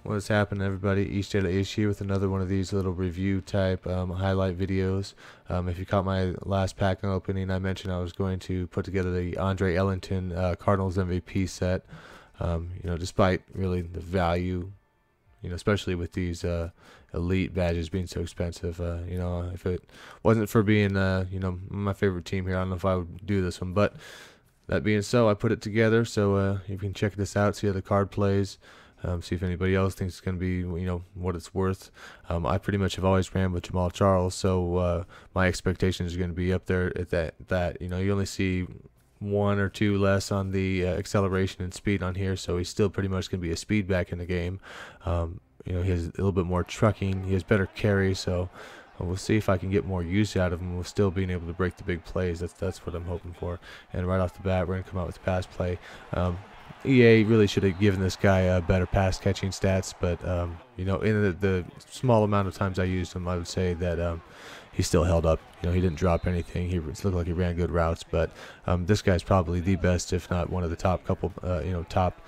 What's happening, everybody? Each Day to Ish here with another one of these little review type highlight videos. If you caught my last pack opening, I mentioned I was going to put together the Andre Ellington Cardinals MVP set. Despite really the value, especially with these elite badges being so expensive, if it wasn't for being, my favorite team here, I don't know if I would do this one. But that being so, I put it together so you can check this out, see how the card plays. See if anybody else thinks it's going to be, what it's worth. I pretty much have always ran with Jamal Charles, so my expectations are going to be up there at that. You only see one or two less on the acceleration and speed on here, so he's still pretty much going to be a speed back in the game. He has a little bit more trucking. He has better carry, so we'll see if I can get more use out of him while still being able to break the big plays. That's what I'm hoping for. And right off the bat, we're going to come out with pass play. EA really should have given this guy better pass catching stats, but in the small amount of times I used him, I would say that he still held up. He didn't drop anything. He looked like he ran good routes, but this guy's probably the best, if not one of the top couple, top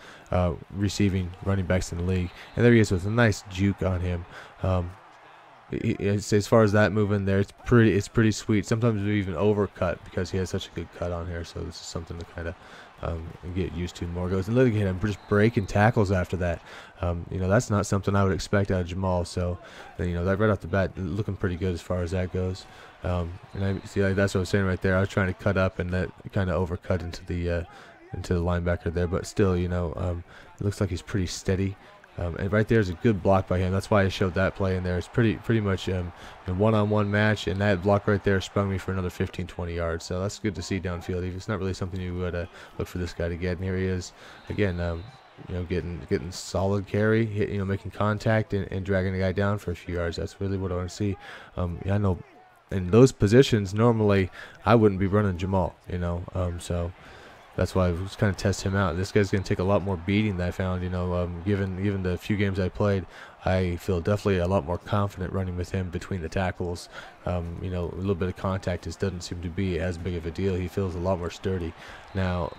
receiving running backs in the league. And there he is with a nice juke on him. As far as that move in there, it's pretty sweet. Sometimes we even overcut because he has such a good cut on here. So this is something to kind of get used to more. Goes and look at him just breaking tackles after that. That's not something I would expect out of Jamal. So that right off the bat, looking pretty good as far as that goes. And I see, that's what I was saying right there. I was trying to cut up, and that kind of overcut into the linebacker there. But still, it looks like he's pretty steady. And right there is a good block by him. That's why I showed that play in there. It's pretty much a one-on-one match, and that block right there sprung me for another 15-20 yards. So that's good to see downfield. It's not really something you would look for this guy to get. And here he is again, getting solid carry, making contact and dragging the guy down for a few yards. That's really what I want to see. I know in those positions normally I wouldn't be running Jamal. So. That's why I was kind of test him out. This guy's going to take a lot more beating than I found. Given the few games I played, I feel definitely a lot more confident running with him between the tackles. A little bit of contact just doesn't seem to be as big of a deal. He feels a lot more sturdy. Now,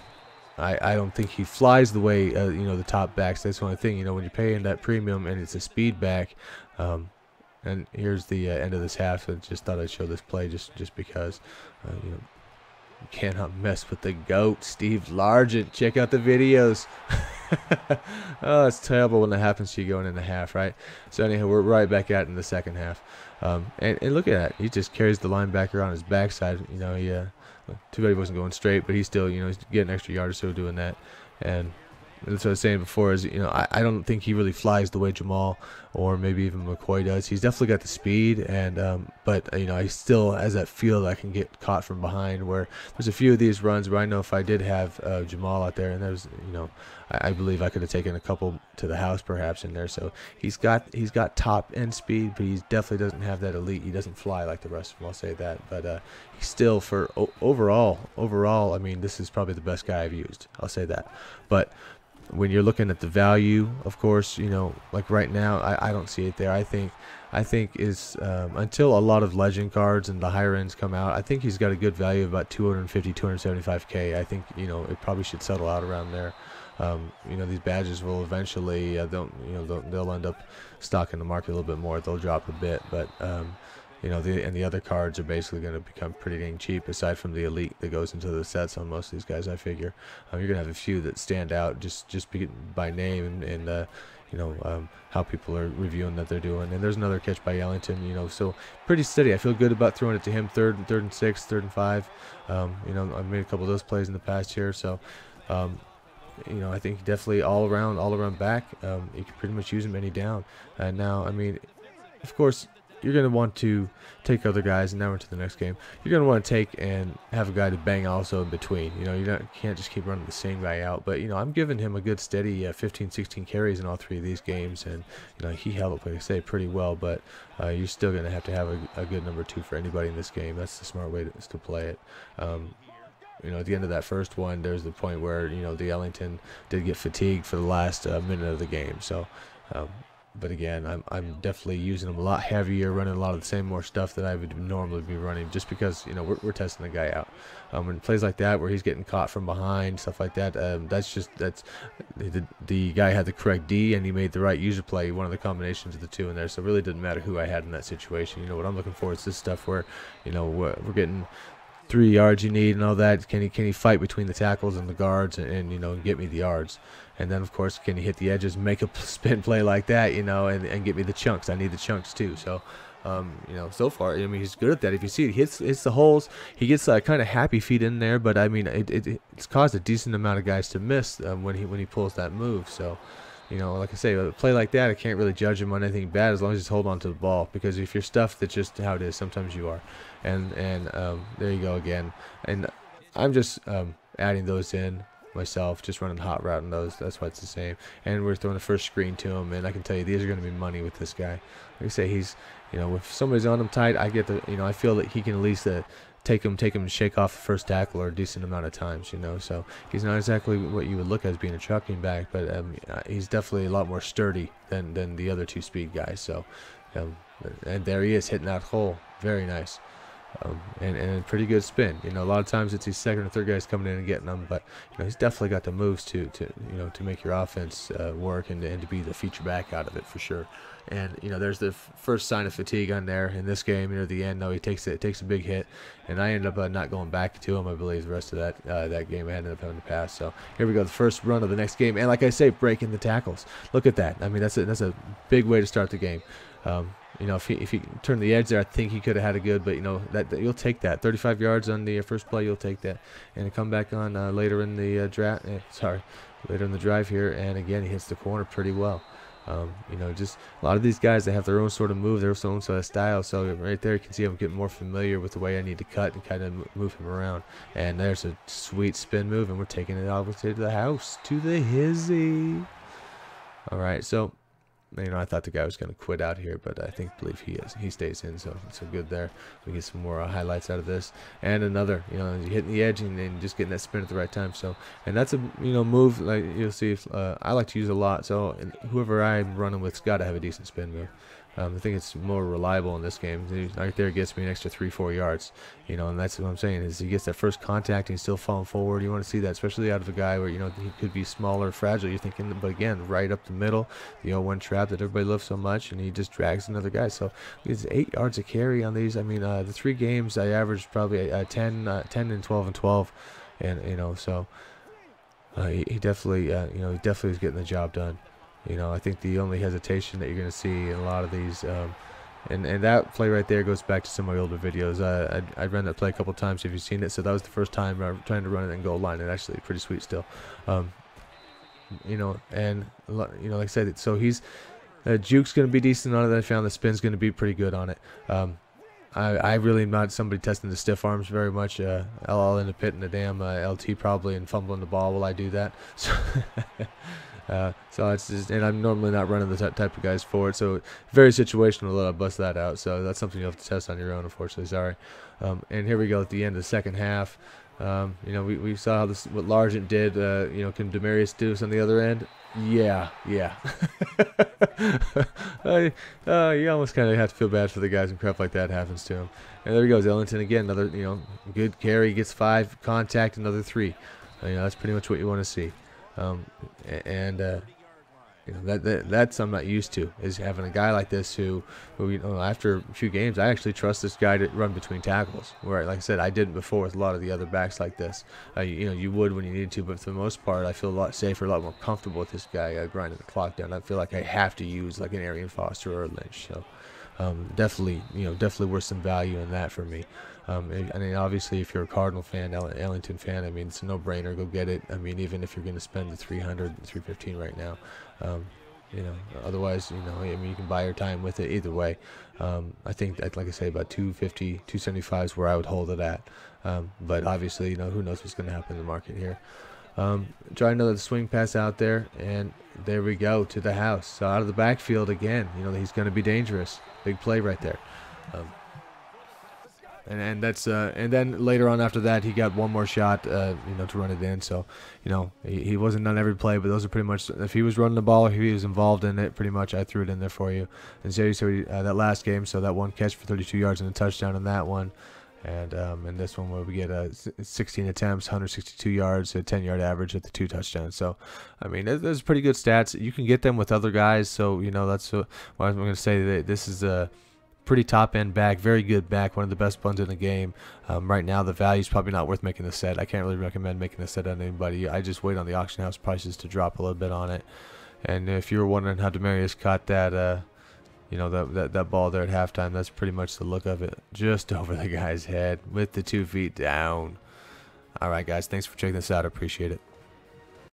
I don't think he flies the way the top backs. That's the only thing. When you're paying that premium and it's a speed back. And here's the end of this half. I just thought I'd show this play just because. You cannot mess with the GOAT, Steve Largent. Check out the videos. Oh, it's terrible when that happens to you going in the half, right? So anyhow, we're right back at it in the second half. And look at that. He just carries the linebacker on his backside. Too bad he wasn't going straight, but he's still, he's getting extra yard or so doing that. And that's what I was saying before is, I don't think he really flies the way Jamal or maybe even McCoy does. He's definitely got the speed, and but he still has that feel that I can get caught from behind, where there's a few of these runs where I know if I did have Jamal out there, and there's, I believe I could have taken a couple to the house perhaps in there. So he's got top end speed, but he definitely doesn't have that elite. He doesn't fly like the rest of them, I'll say that. But he's still, for overall, I mean, this is probably the best guy I've used. I'll say that. But when you're looking at the value, of course, like right now, I don't see it there. I think is until a lot of legend cards and the higher ends come out, I think he's got a good value of about 250, 275K. I think it probably should settle out around there. These badges will eventually they'll end up stocking the market a little bit more. They'll drop a bit, but the other cards are basically going to become pretty dang cheap, aside from the elite that goes into the sets on most of these guys, I figure. You're going to have a few that stand out just by name and how people are reviewing that they're doing. And there's another catch by Ellington, so pretty steady. I feel good about throwing it to him third and 6, 3rd and 5. I've made a couple of those plays in the past here, so I think definitely all around back. You can pretty much use him any down. And now, I mean, of course, you're going to want to take other guys, and now we're to the next game. You're going to want to take and have a guy to bang also in between. You can't just keep running the same guy out. But, I'm giving him a good steady 15, 16 carries in all 3 of these games. And, he held up, like I say, pretty well. But you're still going to have a good number 2 for anybody in this game. That's the smart way to play it. At the end of that first one, there's the point where, the Ellington did get fatigued for the last minute of the game. So, But again, I'm definitely using him a lot heavier, running a lot of the same more stuff that I would normally be running, just because, you know, we're testing the guy out. When plays like that where he's getting caught from behind, stuff like that, that's the guy had the correct D and he made the right user play, one of the combinations of the two in there. So it really didn't matter who I had in that situation. You know, what I'm looking for is this stuff where, you know, we're getting 3 yards you need and all that. Can he fight between the tackles and the guards and you know, get me the yards? And then of course, can he hit the edges, make a spin play like that, you know, and get me the chunks? I need the chunks too. So you know, so far, I mean, he's good at that. If you see it, he hits the holes. He gets kind of happy feet in there, but I mean, it's caused a decent amount of guys to miss when he pulls that move. So, you know, like I say, a play like that, I can't really judge him on anything bad as long as he's holding on to the ball. Because if you're stuffed, that's just how it is. Sometimes you are. And there you go again. And I'm just adding those in myself, just running hot route in those. That's why it's the same. And we're throwing the first screen to him, and I can tell you these are going to be money with this guy. Like I say, he's, you know, if somebody's on him tight, I get the, you know, I feel that he can at least take him and shake off the first tackle or a decent amount of times, you know. So he's not exactly what you would look at as being a trucking back, but he's definitely a lot more sturdy than the other two speed guys. So and there he is hitting that hole, very nice. And a pretty good spin. You know, a lot of times it's these second or third guys coming in and getting them, but you know, he's definitely got the moves to you know, to make your offense work and to be the feature back out of it for sure. And you know, there's the first sign of fatigue on there in this game. You know, at the end, no, he takes a big hit, and I ended up not going back to him. I believe the rest of that game I ended up having to pass. So here we go, the first run of the next game, and like I say, breaking the tackles. Look at that. I mean, that's a big way to start the game. You know, if he turned the edge there, I think he could have had a good, but you know, that you'll take that 35 yards on the first play, you'll take that, and come back on later in the later in the drive here, and again he hits the corner pretty well. You know, just a lot of these guys, they have their own sort of move, their own sort of style. So right there, you can see I'm getting more familiar with the way I need to cut and kind of move him around. And there's a sweet spin move, and we're taking it all to the house, to the hizzy. All right, so. You know, I thought the guy was going to quit out here, but I believe he is. He stays in, so good there. We get some more highlights out of this, and another. You know, hitting the edge and just getting that spin at the right time. So, and that's a move like you'll see. I like to use a lot. So, whoever I'm running with's got to have a decent spin move. I think it's more reliable in this game. Right there, gets me an extra 3-4 yards. You know, and that's what I'm saying is he gets that first contact and he's still falling forward. You want to see that, especially out of a guy where, you know, he could be smaller, fragile. You're thinking, but again, right up the middle, the 0-1 trap that everybody loves so much, and he just drags another guy. So it's 8 yards of carry on these. I mean, the 3 games I averaged probably 10 and 12 and 12, and you know, so he definitely, you know, he definitely is getting the job done. You know, I think the only hesitation that you're going to see in a lot of these, and that play right there goes back to some of my older videos. I ran that play a couple times if you've seen it. So that was the first time trying to run it in goal line, and actually pretty sweet still. You know, and you know, like I said, so he's juke's going to be decent on it. I found the spin's going to be pretty good on it. I really am not somebody testing the stiff arms very much. I'll end up hitting the damn LT probably and fumbling the ball while I do that. So. So it's just, and I'm normally not running the type of guys for it, so very situational that I bust that out. So that's something you have to test on your own, unfortunately. Sorry. And here we go at the end of the second half. You know, we saw how what Largent did. You know, can Demarius do this on the other end? Yeah. You almost kind of have to feel bad for the guys when crap like that happens to him. And there he goes, Ellington again. Another, you know, good carry, gets 5, contact, another 3. You know, that's pretty much what you want to see. You know, that's I'm not used to, is having a guy like this who you know, after a few games, I actually trust this guy to run between tackles. Where, like I said, I didn't before with a lot of the other backs like this. You know, you would when you needed to, but for the most part, I feel a lot safer, a lot more comfortable with this guy grinding the clock down. I feel like I have to use like an Arian Foster or a Lynch. So definitely worth some value in that for me. I mean, obviously, if you're a Cardinal fan, Ellington fan, I mean, it's a no-brainer. Go get it. I mean, even if you're going to spend the 300, 315 right now, you know. Otherwise, you know, I mean, you can buy your time with it. Either way, I think, like I say, about 250, 275 is where I would hold it at. But obviously, you know, who knows what's going to happen in the market here. Try another swing pass out there, and there we go, to the house. So out of the backfield again. You know, he's going to be dangerous. Big play right there. and that's and then later on after that he got one more shot, you know, to run it in. So, you know, he wasn't on every play, but those are pretty much, if he was running the ball, if he was involved in it, pretty much I threw it in there for you. And so that last game, so that one catch for 32 yards and a touchdown in that one. And in this one where we get 16 attempts, 162 yards, a 10-yard average at the 2 touchdowns. So, I mean, there's pretty good stats. You can get them with other guys. So, you know, that's what I'm going to say. That this is a pretty top-end back, very good back, one of the best ones in the game. Right now, the value is probably not worth making the set. I can't really recommend making the set on anybody. I just wait on the auction house prices to drop a little bit on it. And if you were wondering how Demarius caught that, you know, that ball there at halftime, that's pretty much the look of it. Just over the guy's head with the 2 feet down. All right, guys, thanks for checking this out. I appreciate it.